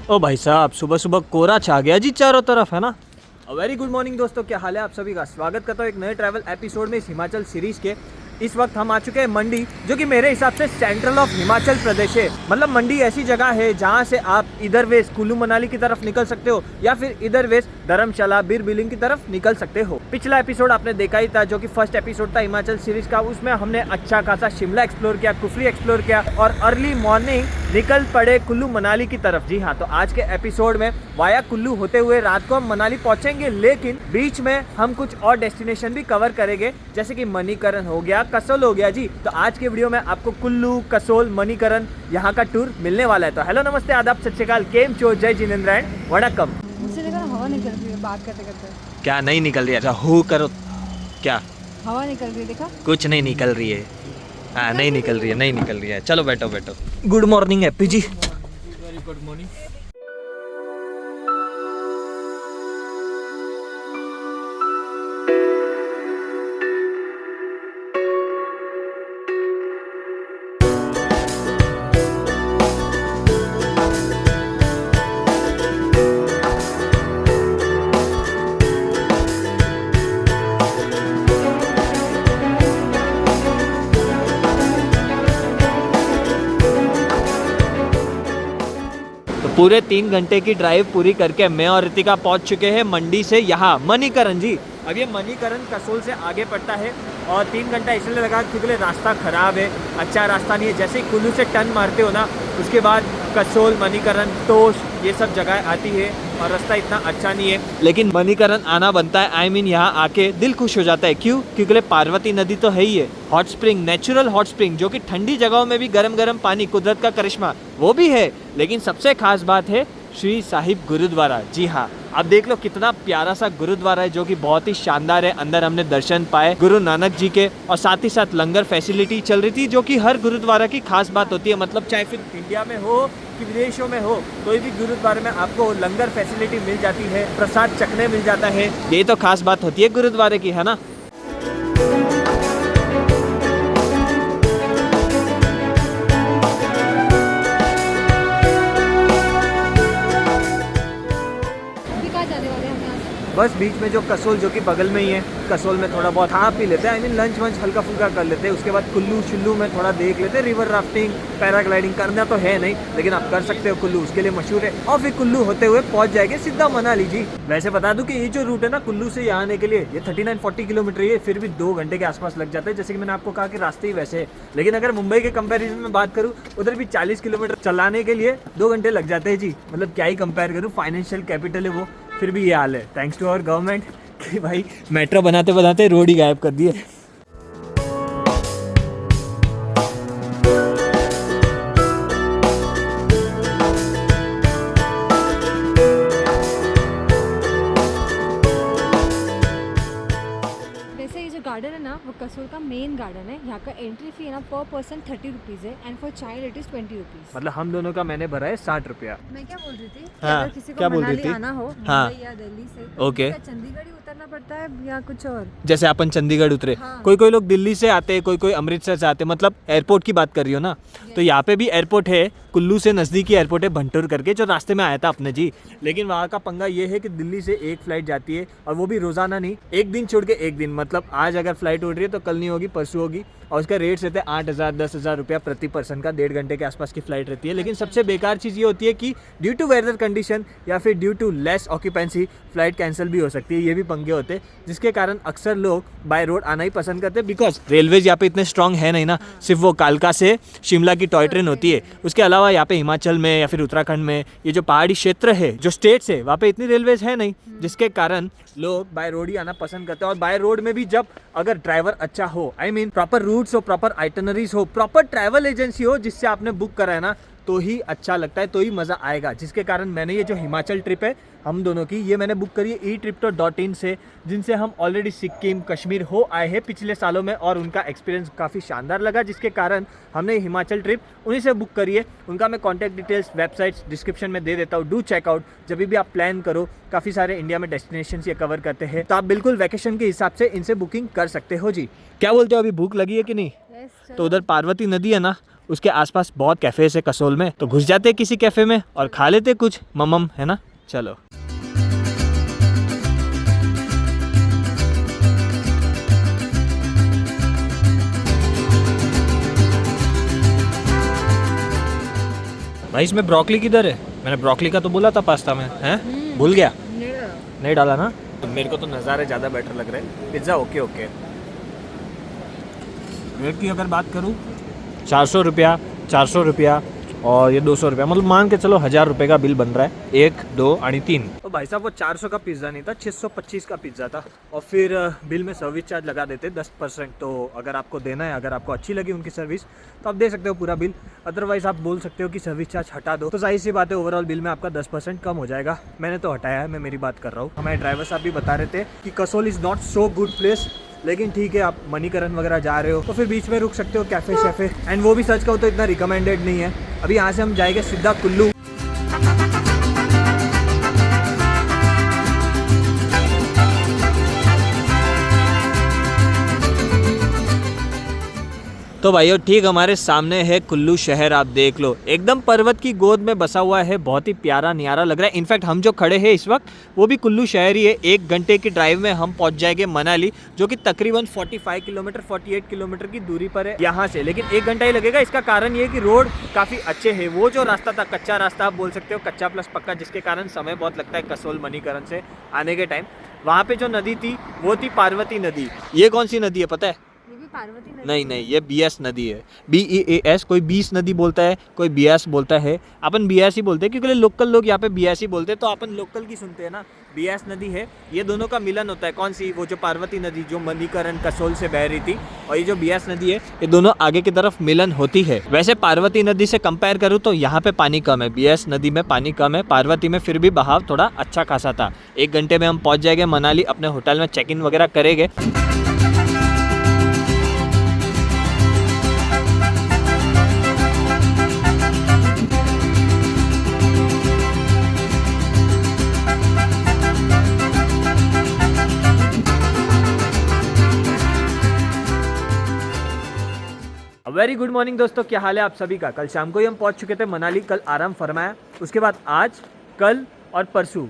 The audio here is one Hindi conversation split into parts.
ओ भाई साहब, सुबह सुबह कोहरा छा गया जी चारों तरफ, है ना। वेरी गुड मॉर्निंग दोस्तों, क्या हाल है आप सभी का। स्वागत करता हूँ एक नए ट्रैवल एपिसोड में इस हिमाचल सीरीज के। इस वक्त हम आ चुके हैं मंडी, जो कि मेरे हिसाब से सेंट्रल ऑफ हिमाचल प्रदेश है। मतलब मंडी ऐसी जगह है जहाँ से आप इधर वेस्ट कुल्लू मनाली की तरफ निकल सकते हो या फिर इधर वेस्ट धर्मशाला बीर बिलिंग की तरफ निकल सकते हो। पिछला एपिसोड आपने देखा ही था, जो कि फर्स्ट एपिसोड था हिमाचल सीरीज का। उसमें हमने अच्छा खासा शिमला एक्सप्लोर किया, कुफरी एक्सप्लोर किया और अर्ली मॉर्निंग निकल पड़े कुल्लू मनाली की तरफ। जी हाँ, तो आज के एपिसोड में वाया कुल्लू होते हुए रात को हम मनाली पहुंचेंगे, लेकिन बीच में हम कुछ और डेस्टिनेशन भी कवर करेंगे, जैसे कि मणिकरण हो गया, कसोल हो गया जी। तो आज के वीडियो में आपको कुल्लू, कसोल, मणिकरण यहाँ का टूर मिलने वाला है। तो हेलो, नमस्ते, आदाब, सत श्री अकाल, केम चो, जय जिनेंद्र एंड वणक्कम। मुझसे देखा हवा निकल रही है बात करते करते। क्या नहीं निकल रही है? अच्छा हो करो, क्या हवा निकल रही है? देखा कुछ नहीं निकल रही है। हाँ, नहीं निकल रही है, नहीं निकल रही है। चलो बैठो बैठो। Good morning Happy ji. Very good morning. पूरे 3 घंटे की ड्राइव पूरी करके मैं और रितिका पहुंच चुके हैं मंडी से यहाँ मणिकरण जी। अब ये मणिकरण कसोल से आगे पड़ता है और 3 घंटा इसलिए लगा क्योंकि रास्ता ख़राब है, अच्छा रास्ता नहीं है। जैसे ही कुल्लू से टर्न मारते हो ना, उसके बाद कसोल, मणिकरण, तोश, ये सब जगह आती है और रास्ता इतना अच्छा नहीं है, लेकिन मणिकरण आना बनता है। आई मीन यहाँ आके दिल खुश हो जाता है। क्यों? क्योंकि पार्वती नदी तो है ही है, hot spring, natural hot spring, जो कि ठंडी जगहों में भी गरम गरम पानी, कुदरत का करिश्मा, वो भी है। लेकिन सबसे खास बात है श्री साहिब गुरुद्वारा। जी हाँ, अब देख लो कितना प्यारा सा गुरुद्वारा है, जो कि बहुत ही शानदार है। अंदर हमने दर्शन पाए गुरु नानक जी के, और साथ ही साथ लंगर फैसिलिटी चल रही थी, जो कि हर गुरुद्वारा की खास बात होती है। मतलब चाहे फिर इंडिया में हो कि विदेशों में हो, कोई भी गुरुद्वारे में आपको लंगर फैसिलिटी मिल जाती है, प्रसाद चखने मिल जाता है। ये तो खास बात होती है गुरुद्वारे की, है ना। बस बीच में जो कसोल, जो कि बगल में ही है, कसोल में थोड़ा बहुत खा पी लेते हैं। आई मीन लंच वंच हल्का फुल्का कर लेते हैं। उसके बाद कुल्लू शुल्लू में थोड़ा देख लेते हैं। रिवर राफ्टिंग, पैराग्लाइडिंग करना तो है नहीं, लेकिन आप कर सकते हो। कुल्लू उसके लिए मशहूर है। और फिर कुल्लू होते हुए पहुंच जाएंगे सीधा मनाली जी। वैसे बता दूं कि ये जो रूट है ना कुल्लू से यहाँ आने के लिए, ये 39-40 किलोमीटर है, फिर भी 2 घंटे के आसपास लग जाता है। जैसे कि मैंने आपको कहा कि रास्ते ही वैसे है, लेकिन अगर मुंबई के कंपेरिजन में बात करूँ, उधर भी 40 किलोमीटर चलाने के लिए 2 घंटे लग जाते हैं जी। मतलब क्या ही कंपेयर करूँ, फाइनेंशियल कैपिटल है वो, फिर भी ये हाल है। थैंक्स टू आवर गवर्नमेंट कि भाई मेट्रो बनाते बनाते रोड ही गायब कर दिए। गार्डन है ना, वो कसोल का मेन गार्डन है। यहाँ का एंट्री फी है ना पर पर्सन 30 रुपीज़ है, and for child it is 20 rupees. मतलब हम दोनों का मैंने भरा है 60 रुपया। मैं क्या बोल रही थी, हाँ, अगर किसी को क्या बोल रही मनाली थी? आना हो हाँ, मुंबई या दिल्ली से, ओके, क्या चंडीगढ़ ही उतरना पड़ता है या कुछ और? जैसे अपन चंडीगढ़ उतरे, हाँ। कोई लोग दिल्ली से आते हैं, कोई अमृतसर से आते हैं। मतलब एयरपोर्ट की बात कर रही हो ना, तो यहाँ पे भी एयरपोर्ट है। कुल्लू से नज़दीकी एयरपोर्ट है भंटूर करके, जो रास्ते में आया था अपने जी। लेकिन वहाँ का पंगा ये है कि दिल्ली से एक फ़्लाइट जाती है, और वो भी रोज़ाना नहीं, एक दिन छोड़ के एक दिन। मतलब आज अगर फ्लाइट उड़ रही है तो कल नहीं होगी, परसों होगी। और उसका रेट्स रहते हैं 8,000 10,000 रुपया प्रति पर्सन का। 1.5 घंटे के आसपास की फ्लाइट रहती है। लेकिन सबसे बेकार चीज़ ये होती है कि ड्यू टू वेदर कंडीशन या फिर due to less occupancy flight cancel भी हो सकती है। ये भी पंगे होते हैं, जिसके कारण अक्सर लोग बाय रोड आना ही पसंद करते हैं। बिकॉज रेलवेज यहाँ पे इतने स्ट्रॉन्ग है नहीं ना। सिर्फ वो कालका से शिमला की टॉय ट्रेन होती है। उसके अलावा यहाँ पे हिमाचल में या फिर उत्तराखंड में ये जो पहाड़ी क्षेत्र है, जो स्टेट्स है, वहाँ पे इतनी रेलवेज है नहीं, जिसके कारण लोग बाय रोड ही आना पसंद करते हैं। और बाय रोड में भी जब अगर ड्राइवर अच्छा हो, आई मीन प्रॉपर रूट्स हो, प्रॉपर आइटनरीज हो, प्रॉपर ट्रैवल एजेंसी हो जिससे आपने बुक करा है ना, तो ही अच्छा लगता है, तो ही मज़ा आएगा। जिसके कारण मैंने ये जो हिमाचल ट्रिप है हम दोनों की, ये मैंने बुक करी है eTripto.in से, जिनसे हम ऑलरेडी सिक्किम, कश्मीर हो आए हैं पिछले सालों में, और उनका एक्सपीरियंस काफ़ी शानदार लगा, जिसके कारण हमने हिमाचल ट्रिप उन्हीं से बुक करी है। उनका मैं कॉन्टैक्ट डिटेल्स, वेबसाइट्स डिस्क्रिप्शन में दे देता हूँ। Do check out. जब भी आप प्लान करो, काफ़ी सारे इंडिया में डेस्टिनेशन ये कवर करते हैं, तो आप बिल्कुल वैकेशन के हिसाब से इनसे बुकिंग कर सकते हो जी। क्या बोलते हो, अभी भूख लगी है कि नहीं? yes, तो उधर पार्वती नदी है ना, उसके आसपास बहुत कैफेज है कसोल में, तो घुस जाते किसी कैफे में और खा लेते कुछ ममम, है ना। चलो भाई इसमें ब्रोकली किधर है? मैंने ब्रोकली का तो बोला था पास्ता में, हैं भूल गया, नहीं डाला ना। तो मेरे को तो नज़ारे ज़्यादा बेटर लग रहे हैं। Pizza okay okay. रेट की अगर बात करूँ 400 रुपया और ये 200 रुपया, मतलब मान के चलो 1000 रुपये का बिल बन रहा है, 1 2 और 3। तो भाई साहब वो 400 का पिज़्ज़ा नहीं था, 625 का पिज़्ज़ा था। और फिर बिल में सर्विस चार्ज लगा देते 10%। तो अगर आपको देना है, अगर आपको अच्छी लगी उनकी सर्विस, तो आप दे सकते हो पूरा बिल। अदरवाइज आप बोल सकते हो कि सर्विस चार्ज हटा दो, तो जाहिर सी बात है ओवरऑल बिल में आपका 10% कम हो जाएगा। मैंने तो हटाया है, मैं मेरी बात कर रहा हूँ। हमारे ड्राइवर साहब भी बता रहे थे कि Kasol is not so good place, लेकिन ठीक है आप मणिकरण वगैरह जा रहे हो तो फिर बीच में रुक सकते हो कैफे शेफे, एंड वो भी सच कहूँ तो इतना रिकमेंडेड नहीं है। अभी यहाँ से हम जाएंगे सीधा कुल्लू। तो भाइयों ठीक हमारे सामने है कुल्लू शहर, आप देख लो एकदम पर्वत की गोद में बसा हुआ है, बहुत ही प्यारा न्यारा लग रहा है। इनफैक्ट हम जो खड़े हैं इस वक्त वो भी कुल्लू शहर ही है। 1 घंटे की ड्राइव में हम पहुंच जाएंगे मनाली, जो कि तकरीबन 45 किलोमीटर 48 किलोमीटर की दूरी पर है यहाँ से, लेकिन 1 घंटा ही लगेगा। इसका कारण ये कि रोड काफ़ी अच्छे है। वो जो रास्ता था कच्चा रास्ता आप बोल सकते हो, कच्चा प्लस पक्का, जिसके कारण समय बहुत लगता है कसोल मणिकरण से आने के टाइम। वहाँ पे जो नदी थी वो थी पार्वती नदी। ये कौन सी नदी है पता है? पार्वती नदी नहीं, ये बीएस नदी है, BEAS। कोई 20 नदी बोलता है, कोई बीएस बोलता है। अपन बीएस ही बोलते हैं क्योंकि लोकल लोग यहाँ पे बीएस ही बोलते हैं, तो अपन लोकल की सुनते हैं ना। बीएस नदी है, ये दोनों का मिलन होता है। कौन सी? वो जो पार्वती नदी जो मणिकरण कसोल से बह रही थी, और ये जो बीएस नदी है, ये दोनों आगे की तरफ मिलन होती है। वैसे पार्वती नदी से कंपेयर करूँ तो यहाँ पे पानी कम है, बीएस नदी में पानी कम है, पार्वती में फिर भी बहाव थोड़ा अच्छा खासा था। 1 घंटे में हम पहुँच जाएंगे मनाली, अपने होटल में चेक इन वगैरह करेंगे। वेरी गुड मॉर्निंग दोस्तों, क्या हाल है आप सभी का। कल शाम को ही हम पहुंच चुके थे मनाली, कल आराम फरमाया। उसके बाद आज, कल और परसों,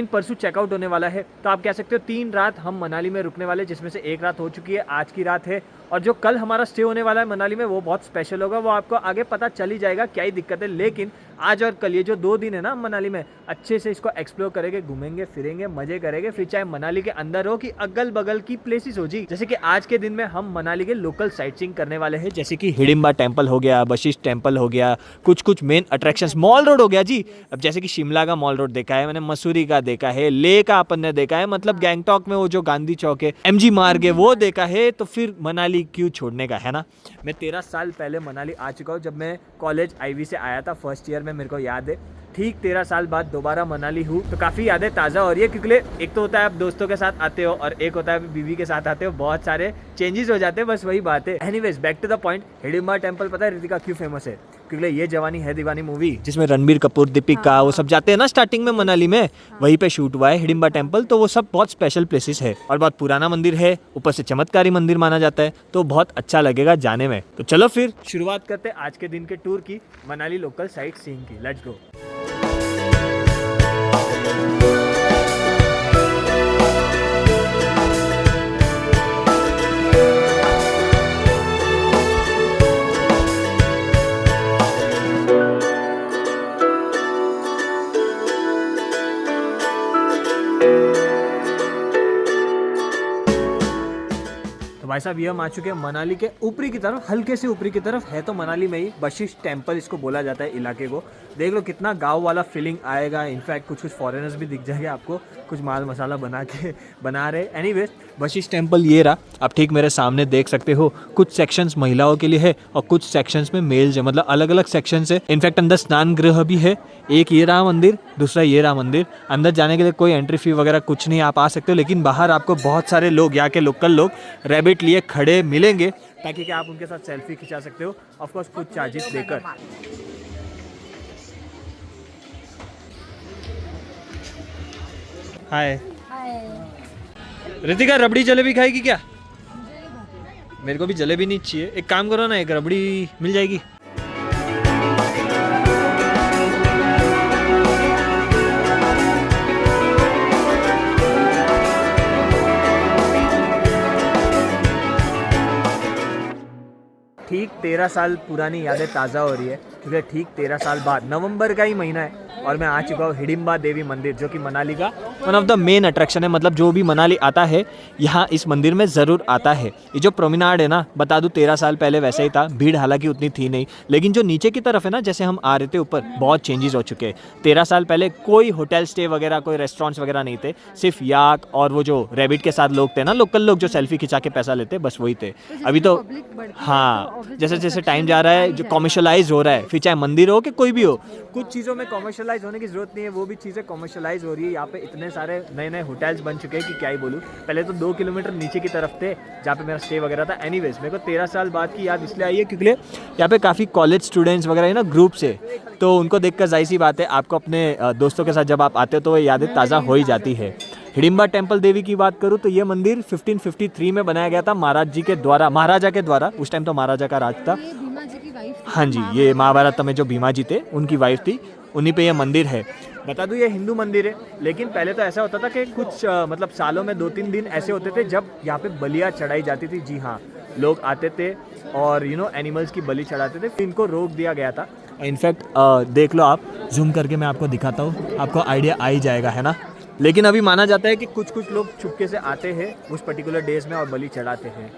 परसों चेकआउट होने वाला है। तो आप कह सकते हो 3 रात हम मनाली में रुकने वाले, जिसमें से 1 रात हो चुकी है, आज की रात है। और जो कल हमारा स्टे होने वाला है मनाली में वो बहुत स्पेशल होगा, वो आपको आगे पता चल ही जाएगा क्या ही दिक्कत है। लेकिन आज और कल ये जो 2 दिन है ना मनाली में, अच्छे से इसको एक्सप्लोर करेंगे, घूमेंगे फिरेंगे, मजे करेंगे। फिर चाहे मनाली के अंदर हो कि अगल बगल की प्लेसेस हो जी। जैसे कि आज के दिन में हम मनाली के लोकल साइट सीइंग करने वाले हैं, जैसे कि हिडिंबा टेम्पल हो गया, वशिष्ठ टेम्पल हो गया, कुछ मेन अट्रैक्शंस, मॉल रोड हो गया जी। अब जैसे कि शिमला का मॉल रोड देखा है मैंने, मसूरी का देखा है, लेह का अपन ने देखा है, मतलब गैंगटॉक में वो जो गांधी चौक है, MG मार्ग है, वो देखा है। तो फिर मनाली क्यों छोड़ने का, है ना। मैं 13 साल पहले मनाली आ चुका हूँ, जब मैं कॉलेज IB से आया था फर्स्ट ईयर में, मेरे को याद है। ठीक 13 साल बाद दोबारा मनाली हूँ, तो काफ़ी यादें ताज़ा हो रही है। क्योंकि एक तो होता है आप दोस्तों के साथ आते हो, और एक होता है बीवी के साथ आते हो, बहुत सारे चेंजेस हो जाते हैं, बस वही बात है। Anyways back to the point, Hidimba temple पता है रितिका क्यों फेमस है? क्योंकि ये जवानी है दीवानी मूवी, जिसमें रणबीर कपूर, दीपिका वो सब जाते हैं ना स्टार्टिंग में मनाली में, वहीं पे शूट हुआ है हिडिंबा टेम्पल। तो वो सब बहुत स्पेशल प्लेसेस है और बहुत पुराना मंदिर है, ऊपर से चमत्कारी मंदिर माना जाता है, तो बहुत अच्छा लगेगा जाने में। तो चलो फिर शुरुआत करते हैं आज के दिन के टूर की, मनाली लोकल साइट सीइंग की। Let's go. भाई साहब ये हम आ चुके हैं मनाली के ऊपरी की तरफ, हल्के से ऊपरी की तरफ है तो मनाली में ही वशिष्ठ टेम्पल इसको बोला जाता है इलाके को। देख लो कितना गांव वाला फीलिंग आएगा। इनफैक्ट कुछ फॉरेनर्स भी दिख जाएंगे आपको, कुछ माल मसाला बना रहे। एनीवेज वशिष्ठ टेम्पल ये रहा, आप ठीक मेरे सामने देख सकते हो। कुछ सेक्शंस महिलाओं के लिए है और कुछ सेक्शंस में मेल्स है, मतलब अलग अलग सेक्शंस है। इनफैक्ट अंदर स्नान गृह भी है, एक ये रहा मंदिर, दूसरा ये रहा मंदिर। अंदर जाने के लिए कोई एंट्री फी वगैरह कुछ नहीं, आप आ सकते हो। लेकिन बाहर आपको बहुत सारे लोग, यहाँ के लोकल लोग रैबिट लिए खड़े मिलेंगे, ताकि कि आप उनके साथ सेल्फी खिंचा सकते हो, ऑफ कोर्स कुछ चार्जेस देकर। हाय रितिका, रबड़ी जलेबी खाएगी क्या? मेरे को भी जलेबी नहीं चाहिए। एक काम करो ना, एक रबड़ी मिल जाएगी। ठीक 13 साल पुरानी यादें ताज़ा हो रही है, क्योंकि ठीक 13 साल बाद नवंबर का ही महीना है और मैं आ चुका हूँ हिडिंबा देवी मंदिर, जो कि मनाली का one of the main attraction है। मतलब जो भी मनाली आता है यहाँ इस मंदिर में ज़रूर आता है। ये जो प्रोमिनाड है ना, बता दूँ 13 साल पहले वैसे ही था, भीड़ हालांकि उतनी थी नहीं, लेकिन जो नीचे की तरफ है ना, जैसे हम आ रहे थे ऊपर, बहुत चेंजेस हो चुके हैं। 13 साल पहले कोई होटल स्टे वगैरह, कोई रेस्टोरेंट्स वगैरह नहीं थे, सिर्फ याक और वो जो रैबिट के साथ लोग थे ना, लोकल लोग जो सेल्फी खिंचा के पैसा लेते, बस वही थे। अभी तो हाँ, जैसे जैसे टाइम जा रहा है जो कॉमर्शलाइज हो रहा है, फिर चाहे मंदिर हो कि कोई भी हो, कुछ चीज़ों में कॉमर्शलाइज होने की ज़रूरत नहीं है, वो भी चीज़ें कॉमर्शलाइज हो रही है। यहाँ पे इतने सारे नए नए होटल्स बन चुके हैं कि क्या ही बोलूँ। पहले तो 2 किलोमीटर नीचे की तरफ थे जहाँ पे मेरा स्टे वगैरह था। एनीवेज, मेरे को 13 साल बाद की याद इसलिए आई है क्योंकि यहाँ पे काफ़ी कॉलेज स्टूडेंट्स वगैरह है ना, ग्रुप से, तो उनको देखकर जाहिर सी बात है आपको अपने दोस्तों के साथ जब आप आते हो तो वो यादें ताज़ा हो ही जाती है। हिडिंबा टेम्पल देवी की बात करूँ तो ये मंदिर 1553 में बनाया गया था महाराजा के द्वारा। उस टाइम तो महाराजा का राज था। हाँ जी, ये महाभारत में जो भीमा जी थे उनकी वाइफ थी, उन्हीं पे ये मंदिर है। बता दूँ ये हिंदू मंदिर है, लेकिन पहले तो ऐसा होता था कि कुछ मतलब सालों में 2-3 दिन ऐसे होते थे जब यहाँ पे बलियाँ चढ़ाई जाती थी। जी हाँ, लोग आते थे और एनिमल्स की बलि चढ़ाते थे, फिर इनको रोक दिया गया था। इनफैक्ट देख लो, आप जूम करके मैं आपको दिखाता हूँ, आपको आइडिया आ ही जाएगा, है ना। लेकिन अभी माना जाता है कि कुछ लोग चुपके से आते हैं उस पर्टिकुलर डेज में और बलि चढ़ाते हैं।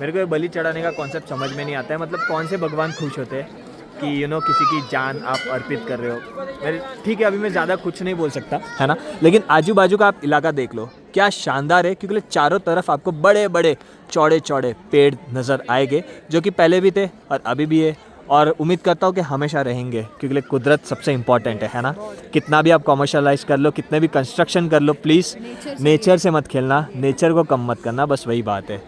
मेरे को ये बलि चढ़ाने का कॉन्सेप्ट समझ में नहीं आता है, मतलब कौन से भगवान खुश होते हैं कि किसी की जान आप अर्पित कर रहे हो। मेरे ठीक है, अभी मैं ज़्यादा कुछ नहीं बोल सकता, है ना, लेकिन आजू बाजू का आप इलाका देख लो, क्या शानदार है, क्योंकि चारों तरफ आपको बड़े बड़े चौड़े चौड़े पेड़ नज़र आएंगे, जो कि पहले भी थे और अभी भी है, और उम्मीद करता हूँ कि हमेशा रहेंगे, क्योंकि कुदरत सबसे इम्पॉर्टेंट है ना। कितना भी आप कॉमर्शलाइज कर लो, कितने भी कंस्ट्रक्शन कर लो, प्लीज़ नेचर से मत खेलना, नेचर को कम मत करना, बस वही बात है।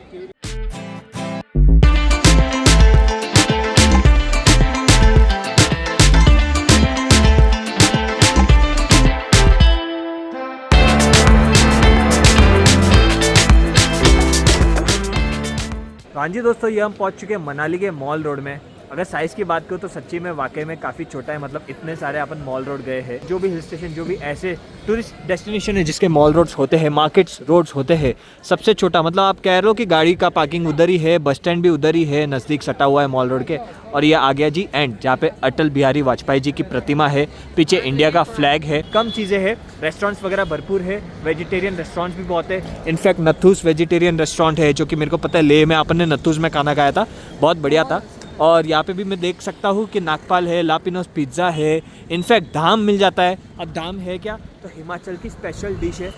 हाँ जी दोस्तों, ये हम पहुंच चुके हैं मनाली के मॉल रोड में। अगर साइज़ की बात करूँ तो सच्ची में वाकई में काफ़ी छोटा है, मतलब इतने सारे अपन मॉल रोड गए हैं। जो भी हिल स्टेशन, जो भी ऐसे टूरिस्ट डेस्टिनेशन है जिसके मॉल रोड्स होते हैं, मार्केट्स रोड्स होते हैं, सबसे छोटा, मतलब आप कह रहे हो कि गाड़ी का पार्किंग उधर ही है, बस स्टैंड भी उधर ही है, नज़दीक सटा हुआ है मॉल रोड के। और ये आ गया जी एंड, जहाँ पे अटल बिहारी वाजपेयी जी की प्रतिमा है, पीछे इंडिया का फ्लैग है, कम चीज़ें हैं, रेस्टोरेंट्स वगैरह भरपूर है, वेजिटेरियन रेस्टोरेंट्स भी बहुत है। इनफैक्ट नथूस वेजिटेरियन रेस्टोरेंट है, जो कि मेरे को पता है लेह में अपन ने नथूस में खाना खाया था, बहुत बढ़िया था। और यहाँ पे भी मैं देख सकता हूँ कि नागपाल है, लापिनोस पिज़्ज़ा है, इनफैक्ट धाम मिल जाता है। अब धाम है क्या, तो हिमाचल की स्पेशल डिश है।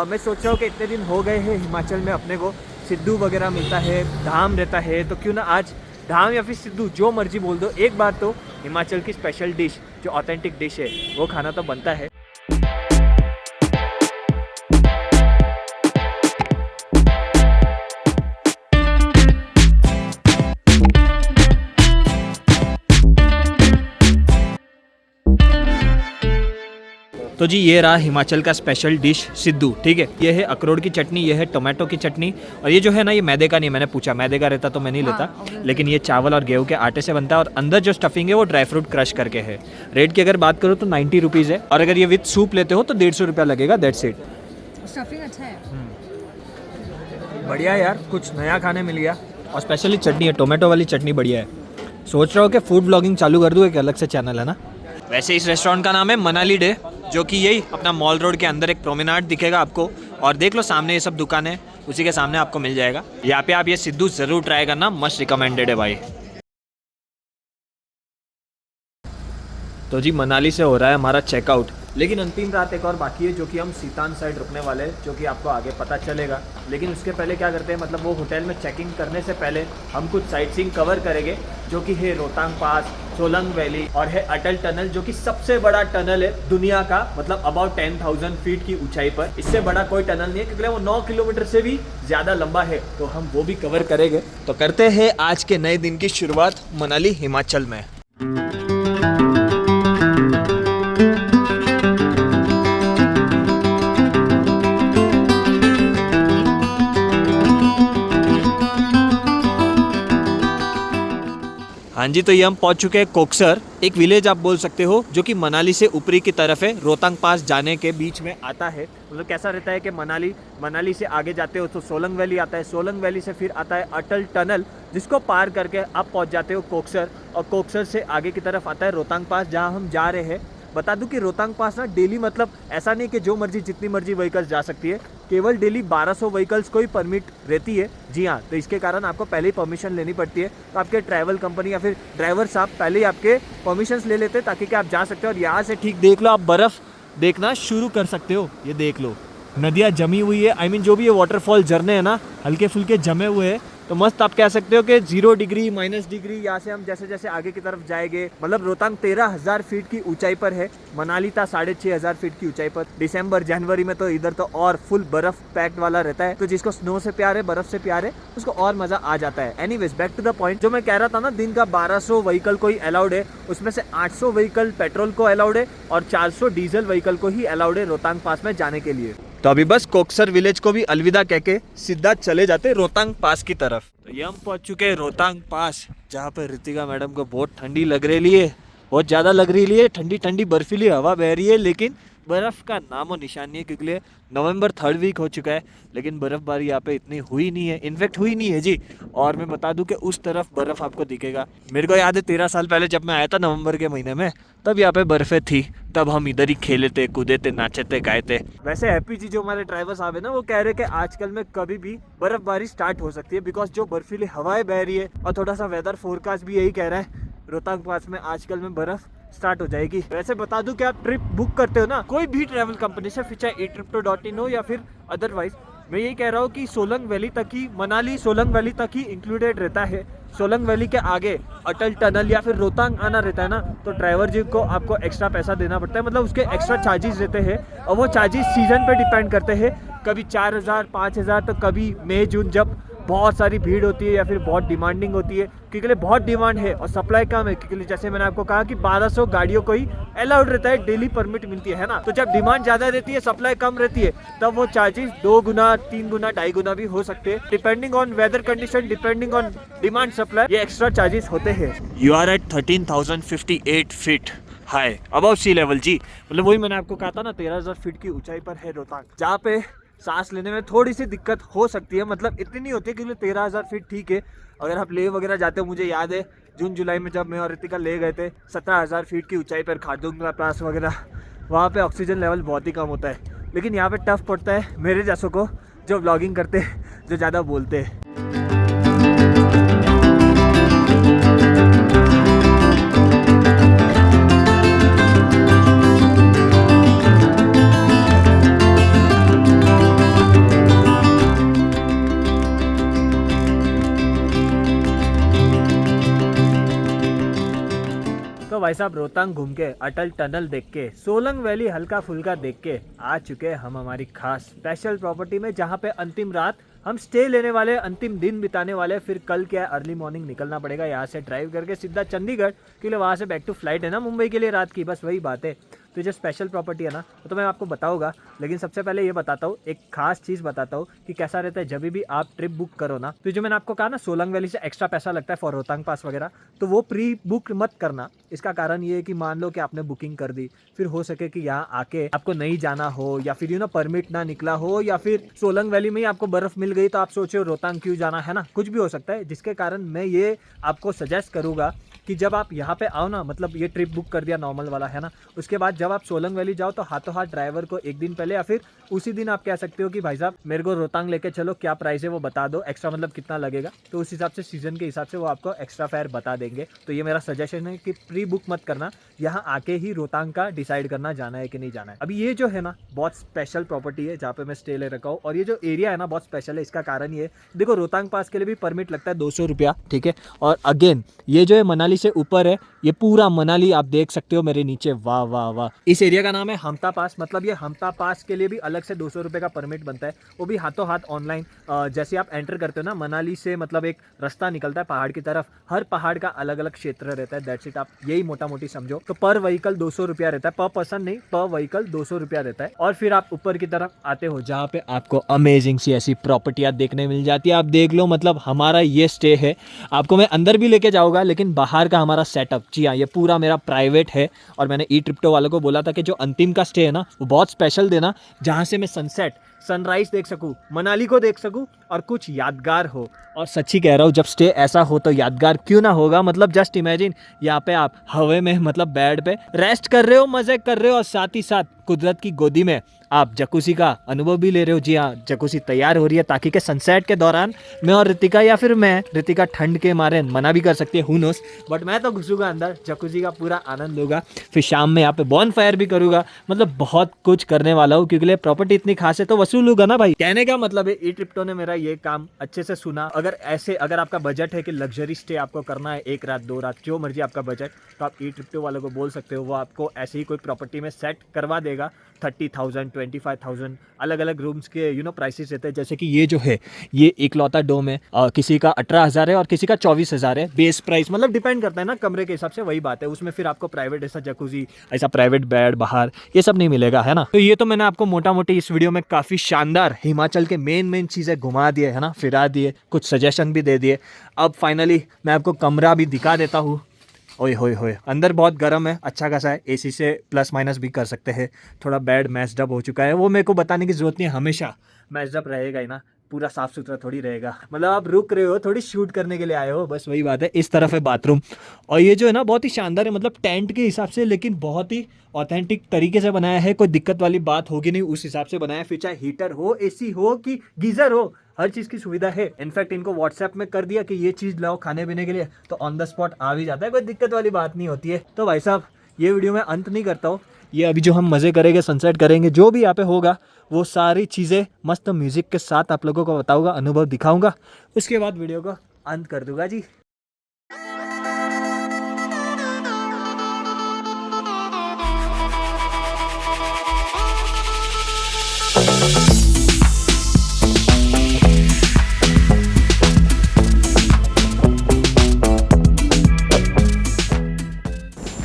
मैं सोच रहा हूँ कि इतने दिन हो गए हैं हिमाचल में अपने को सिद्धू वगैरह मिलता है, धाम रहता है, तो क्यों ना आज धाम या फिर सिद्धू जो मर्जी बोल दो, एक बार तो हिमाचल की स्पेशल डिश जो ऑथेंटिक डिश है वो खाना तो बनता है। तो जी ये रहा हिमाचल का स्पेशल डिश सिद्धू, ठीक है। ये है अखरोट की चटनी, ये है टोमेटो की चटनी, और ये जो है ना, ये मैदे का नहीं, मैंने पूछा, मैदे का रहता तो मैं नहीं लेता, लेकिन ये चावल और गेहूं के आटे से बनता है, और अंदर जो स्टफिंग है वो ड्राई फ्रूट क्रश करके है। रेट की अगर बात करूँ तो 90 रुपीज़ है, और अगर ये विद सूप लेते हो तो 150 रुपया लगेगा, दैट्स इट। स्टफिंग अच्छा है, बढ़िया यार, कुछ नया खाने मिल गया, और स्पेशली चटनी है, टोमेटो वाली चटनी बढ़िया है। सोच रहा हूँ कि फूड ब्लॉगिंग चालू कर दूँ, एक अलग से चैनल है ना। वैसे इस रेस्टोरेंट का नाम है मनाली डे, जो कि यही अपना मॉल रोड के अंदर एक प्रोमेनाड दिखेगा आपको, और देख लो सामने ये सब दुकान है, उसी के सामने आपको मिल जाएगा। यहाँ पे आप ये सिद्धू ज़रूर ट्राई करना, मस्ट रिकमेंडेड है भाई। तो जी मनाली से हो रहा है हमारा चेकआउट, लेकिन अंतिम रात एक और बाकी है, जो कि हम सीतान साइड रुकने वाले हैं, जो कि आपको आगे पता चलेगा। लेकिन उसके पहले क्या करते हैं, मतलब वो होटल में चेकिंग करने से पहले हम कुछ साइट सीइंग कवर करेंगे, जो कि है रोहतांग पास, सोलंग वैली, और है अटल टनल, जो कि सबसे बड़ा टनल है दुनिया का, मतलब अबाउट 10,000 फीट की ऊंचाई पर। इससे बड़ा कोई टनल नहीं है, क्योंकि वो 9 किलोमीटर से भी ज़्यादा लंबा है, तो हम वो भी कवर करेंगे। तो करते हैं आज के नए दिन की शुरुआत मनाली हिमाचल में। हाँ जी, तो ये हम पहुंच चुके हैं कोक्सर, एक विलेज आप बोल सकते हो जो कि मनाली से ऊपरी की तरफ है, रोहतांग पास जाने के बीच में आता है। मतलब कैसा रहता है कि मनाली से आगे जाते हो तो सोलंग वैली आता है, सोलंग वैली से फिर आता है अटल टनल, जिसको पार करके आप पहुंच जाते हो कोक्सर, और कोक्सर से आगे की तरफ आता है रोहतांग पास, जहाँ हम जा रहे हैं। बता दूं कि रोहतांग पास ना डेली, मतलब ऐसा नहीं कि जो मर्जी जितनी मर्जी व्हीकल्स जा सकती है, केवल डेली 1200 व्हीकल्स को ही परमिट रहती है। जी हाँ, तो इसके कारण आपको पहले ही परमिशन लेनी पड़ती है। तो आपके ट्रैवल कंपनी या फिर ड्राइवर साहब पहले ही आपके परमिशंस ले लेते हैं ताकि कि आप जा सकते हो। और यहाँ से ठीक देख लो, आप बर्फ़ देखना शुरू कर सकते हो। ये देख लो, नदियाँ जमी हुई है, I mean, जो भी ये वाटरफॉल झरने हैं ना, हल्के फुल्के जमे हुए हैं। तो मस्त आप कह सकते हो कि 0 डिग्री -डिग्री, यहाँ से हम जैसे जैसे आगे की तरफ जाएंगे, मतलब रोहतांग 13,000 फीट की ऊंचाई पर है, मनाली था 6,500 फीट की ऊंचाई पर। दिसंबर जनवरी में तो इधर तो और फुल बर्फ पैक्ड वाला रहता है, तो जिसको स्नो से प्यार है, बर्फ से प्यार है, उसको और मजा आ जाता है। Anyways, back to the point, जो मैं कह रहा था ना, दिन का 1200 व्हीकल को ही अलाउड है, उसमें से 800 व्हीकल पेट्रोल को अलाउड है और 400 डीजल व्हीकल को ही अलाउड है रोहतांग पास में जाने के लिए। तो अभी बस कोक्सर विलेज को भी अलविदा कह के सीधा चले जाते रोहतांग पास की तरफ। तो ये हम पहुंच चुके हैं रोहतांग पास, जहाँ पे ऋतिका मैडम को बहुत ठंडी लग रही है, बहुत ज़्यादा लग रही है। ठंडी ठंडी बर्फीली हवा बह रही है, लेकिन बर्फ़ का नामो निशान नहीं है, क्योंकि नवंबर 3rd वीक हो चुका है, लेकिन बर्फ़बारी यहाँ पे इतनी हुई नहीं है, इनफैक्ट हुई नहीं है जी। और मैं बता दूं कि उस तरफ बर्फ़ आपको दिखेगा। मेरे को याद है 13 साल पहले जब मैं आया था नवंबर के महीने में, तब यहाँ पे बर्फ़ें थी, तब हम इधर ही खेले थे, कूदे थे, नाचे थे, गाए थे। वैसे हैप्पी जी जो हमारे ड्राइवर साहब है ना, वो कह रहे हैं कि आजकल में कभी भी बर्फ़बारी स्टार्ट हो सकती है, बिकॉज जो बर्फीली हवाएं बह रही है और थोड़ा सा वेदर फोरकास्ट भी यही कह रहा है, रोहतांग पास में आजकल में बर्फ़ स्टार्ट हो जाएगी। वैसे बता दूं कि आप ट्रिप बुक करते हो ना कोई भी ट्रैवल कंपनी से, फिर चाहे eTripto.in हो या फिर अदरवाइज, मैं यही कह रहा हूँ कि सोलंग वैली तक ही, मनाली सोलंग वैली तक ही इंक्लूडेड रहता है। सोलंग वैली के आगे अटल टनल या फिर रोहतांग आना रहता है ना, तो ड्राइवर जी को आपको एक्स्ट्रा पैसा देना पड़ता है, मतलब उसके एक्स्ट्रा चार्जेस रहते हैं, और वो चार्जेस सीजन पे डिपेंड करते हैं। कभी 4,000 5,000, तो कभी मई जून जब बहुत सारी भीड़ होती है या फिर बहुत डिमांडिंग होती है, क्योंकि बहुत डिमांड है और सप्लाई कम है, क्योंकि जैसे मैंने आपको कहा कि 1200 गाड़ियों को ही अलाउड रहता है, डेली परमिट मिलती है ना। तो जब डिमांड ज़्यादा रहती है, सप्लाई कम रहती है, तब वो चार्जेस 2 गुना 3 गुना 2.5 गुना भी हो सकते हैं, depending on weather condition, depending on demand supply, ये एक्स्ट्रा चार्जेस होते हैं। You are at 13,058 feet high above sea level ji, मतलब वही मैंने आपको कहा था ना, 13,000 फीट की ऊंचाई पर है रोहतांग, जहाँ पे सांस लेने में थोड़ी सी दिक्कत हो सकती है, मतलब इतनी नहीं होती है, क्योंकि 13,000 फीट ठीक है। अगर आप लेह वगैरह जाते हो, मुझे याद है जून जुलाई में जब मैं और ऋतिका ले गए थे 17,000 फीट की ऊंचाई पर, खारदुंग पास वगैरह, वहाँ पे ऑक्सीजन लेवल बहुत ही कम होता है। लेकिन यहाँ पे टफ पड़ता है मेरे जैसों को, जो व्लॉगिंग करते हैं, जो ज़्यादा बोलते हैं। तो भाई साहब, रोहतांग घूम के, अटल टनल देख के, सोलंग वैली हल्का फुल्का देख के आ चुके हैं हम हमारी खास स्पेशल प्रॉपर्टी में, जहाँ पे अंतिम रात हम स्टे लेने वाले, अंतिम दिन बिताने वाले। फिर कल क्या है, अर्ली मॉर्निंग निकलना पड़ेगा यहाँ से ड्राइव करके सीधा चंडीगढ़, क्योंकि वहाँ से बैक टू फ्लाइट है ना मुंबई के लिए रात की, बस वही बात है। तो जो स्पेशल प्रॉपर्टी है ना, वो तो मैं आपको बताऊंगा, लेकिन सबसे पहले ये बताता हूँ, एक खास चीज़ बताता हूँ कि कैसा रहता है जब भी आप ट्रिप बुक करो ना। तो जो मैंने आपको कहा ना, सोलंग वैली से एक्स्ट्रा पैसा लगता है फॉर रोहतांग पास वगैरह, तो वो प्री बुक मत करना। इसका कारण ये है कि मान लो कि आपने बुकिंग कर दी, फिर हो सके कि यहाँ आके आपको नहीं जाना हो, या फिर परमिट ना निकला हो, या फिर सोलंग वैली में ही आपको बर्फ मिल गई, तो आप सोचे रोहतांग क्यों जाना, है ना, कुछ भी हो सकता है। जिसके कारण मैं ये आपको सजेस्ट करूँगा कि जब आप यहाँ पे आओ ना, मतलब ये ट्रिप बुक कर दिया नॉर्मल वाला, है ना, उसके बाद जब आप सोलंग वैली जाओ तो हाथों हाथ ड्राइवर को एक दिन पहले या फिर उसी दिन आप कह सकते हो कि भाई साहब मेरे को रोहतांग लेके चलो, क्या प्राइस है वो बता दो, एक्स्ट्रा मतलब कितना लगेगा, तो उस हिसाब से सीजन के हिसाब से वो आपको एक्स्ट्रा फेयर बता देंगे। तो ये मेरा सजेशन है कि प्री बुक मत करना, यहाँ आके ही रोहतांग का डिसाइड करना जाना है कि नहीं जाना है। अभी ये जो है ना, बहुत स्पेशल प्रॉपर्टी है जहाँ पे मैं स्टे ले रखा हूँ, और ये जो एरिया है ना बहुत स्पेशल है। इसका कारण ये, देखो रोहतांग पास के लिए भी परमिट लगता है 200 रुपया, ठीक है। और अगेन ये जो है मनाली से ऊपर है, ये पूरा मनाली आप देख सकते हो मेरे नीचे, वाह वाह वाह। इस एरिया का नाम है हमता पास, मतलब ये हमता पास के लिए भी अलग से 200 रुपये का परमिट बनता है, वो भी हाथों हाथ ऑनलाइन। जैसे आप एंटर करते हो ना मनाली से, मतलब एक रास्ता निकलता है पहाड़ की तरफ, हर पहाड़ का अलग अलग क्षेत्र रहता है, दैट्स इट, आप यही मोटा मोटी समझो। तो पर व्हीकल 200 रुपया रहता है, पर पर्सन नहीं, पर व्हीकल 200 रुपया रहता है। और फिर आप ऊपर की तरफ आते हो, जहाँ पे आपको अमेजिंग सी ऐसी प्रॉपर्टियाँ देखने मिल जाती है। आप देख लो, मतलब हमारा ये स्टे है, आपको मैं अंदर भी लेके जाऊँगा, लेकिन बाहर बाहर का हमारा सेटअप, जी हाँ ये पूरा मेरा प्राइवेट है। और मैंने ई ट्रिप्टो वालों को बोला था कि जो अंतिम का स्टे है ना वो बहुत स्पेशल देना, जहाँ से मैं सनसेट सनराइज देख सकूँ, मनाली को देख सकूँ और कुछ यादगार हो। और सच्ची कह रहा हूँ, जब स्टे ऐसा हो तो यादगार क्यों ना होगा। मतलब जस्ट इमेजिन, यहाँ पे आप हवा में मतलब बेड पे रेस्ट कर रहे हो, मजे कर रहे हो और साथ ही साथ कुदरत की गोदी में आप जकूसी का अनुभव भी ले रहे हो। जी हाँ, जकूसी तैयार हो रही है ताकि के सनसेट के दौरान मैं और रितिका, या फिर मैं रितिका ठंड के मारे मना भी कर सकती है, हु नोस, बट मैं तो घुसूंगा अंदर, जकूसी का पूरा आनंद लूंगा। फिर शाम में यहाँ पे बॉन फायर भी करूंगा। मतलब बहुत कुछ करने वाला हूँ, क्योंकि प्रॉपर्टी इतनी खास है तो वसूलूंगा ना भाई। कहने का मतलब है, ई ट्रिप्टो ने मेरा ये काम अच्छे से सुना। अगर आपका बजट है कि लग्जरी स्टे आपको करना है 1 रात 2 रात, जो मर्जी आपका बजट, तो आप ई ट्रिप्टो वालों को बोल सकते हो, वो आपको ऐसे ही कोई प्रॉपर्टी में सेट करवा देगा। 30,000 25,000 अलग अलग रूम्स के प्राइसेस रहते हैं। जैसे कि ये जो है ये इकलौता डोम है, किसी का 18,000 है और किसी का 24,000 है बेस प्राइस। मतलब डिपेंड करता है ना कमरे के हिसाब से, वही बात है। उसमें फिर आपको प्राइवेट ऐसा जकूजी, ऐसा प्राइवेट बेड बाहर, ये सब नहीं मिलेगा, है ना। तो ये तो मैंने आपको मोटा मोटी इस वीडियो में काफ़ी शानदार हिमाचल के मेन चीज़ें घुमा दिए, है ना, फिरा दिए, कुछ सजेशन भी दे दिए। अब फाइनली मैं आपको कमरा भी दिखा देता हूँ। ओए होए होए, अंदर बहुत गर्म है, अच्छा खासा है, एसी से प्लस माइनस भी कर सकते हैं। थोड़ा बेड मैस्ड अप हो चुका है, वो मेरे को बताने की जरूरत नहीं है, हमेशा मैस्ड अप रहेगा ही ना, पूरा साफ सुथरा थोड़ी रहेगा। मतलब आप रुक रहे हो, थोड़ी शूट करने के लिए आए हो, बस वही बात है। इस तरफ है बाथरूम, और ये जो है ना बहुत ही शानदार है, मतलब टेंट के हिसाब से, लेकिन बहुत ही ऑथेंटिक तरीके से बनाया है। कोई दिक्कत वाली बात होगी नहीं, उस हिसाब से बनाया है। फिर चाहे हीटर हो, एसी हो कि गीजर हो, हर चीज़ की सुविधा है। इनफैक्ट इनको व्हाट्सएप में कर दिया कि ये चीज़ लाओ खाने पीने के लिए, तो ऑन द स्पॉट आ भी जाता है, कोई दिक्कत वाली बात नहीं होती है। तो भाई साहब, ये वीडियो में अंत नहीं करता हूँ, ये अभी जो हम मज़े करेंगे, सनसेट करेंगे, जो भी यहाँ पे होगा, वो सारी चीज़ें मस्त म्यूज़िक के साथ आप लोगों को बताऊँगा, अनुभव दिखाऊँगा। उसके बाद वीडियो को अंत कर दूँगा जी।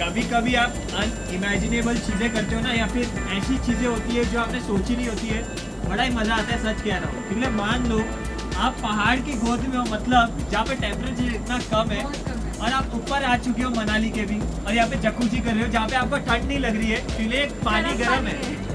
कभी कभी आप अनइमेजिनेबल चीज़ें करते हो ना, या फिर ऐसी चीज़ें होती है जो आपने सोची नहीं होती है, बड़ा ही मज़ा आता है, सच कह रहा हूँ। ठीक है, मान लो आप पहाड़ की गोद में हो, मतलब जहाँ पे टेम्परेचर इतना कम है, और आप ऊपर आ चुके हो मनाली के भी, और यहाँ पे जकूजी कर रहे हो जहाँ पे आपको ठंड नहीं लग रही है, क्योंकि पानी गर्म है।